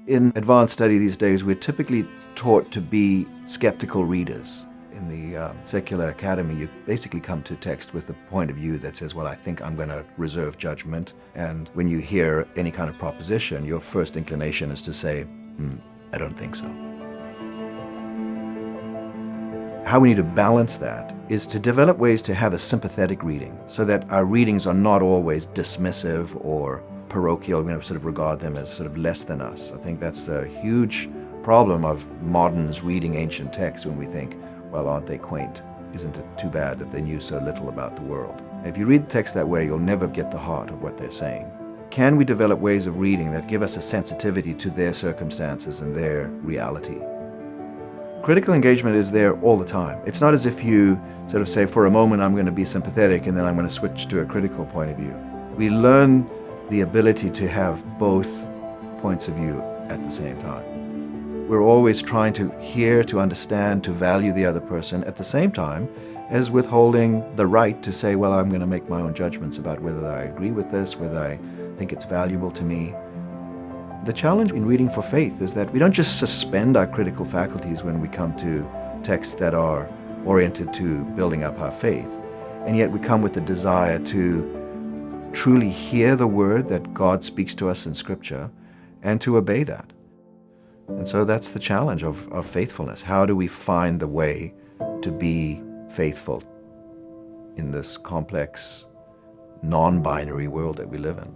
In advanced study these days, we're typically taught to be skeptical readers. In the secular academy, you basically come to text with a point of view that says, well, I think I'm going to reserve judgment. And when you hear any kind of proposition, your first inclination is to say, I don't think so. How we need to balance that is to develop ways to have a sympathetic reading so that our readings are not always dismissive or parochial. We sort of regard them as sort of less than us. I think that's a huge problem of moderns reading ancient texts when we think, well, aren't they quaint? Isn't it too bad that they knew so little about the world? And if you read the text that way, you'll never get the heart of what they're saying. Can we develop ways of reading that give us a sensitivity to their circumstances and their reality? Critical engagement is there all the time. It's not as if you sort of say, for a moment I'm going to be sympathetic and then I'm going to switch to a critical point of view. We learn the ability to have both points of view at the same time. We're always trying to hear, to understand, to value the other person at the same time as withholding the right to say, well, I'm going to make my own judgments about whether I agree with this, whether I think it's valuable to me. The challenge in reading for faith is that we don't just suspend our critical faculties when we come to texts that are oriented to building up our faith, and yet we come with a desire to truly hear the word that God speaks to us in Scripture and to obey that. And so that's the challenge of faithfulness. How do we find the way to be faithful in this complex, non-binary world that we live in?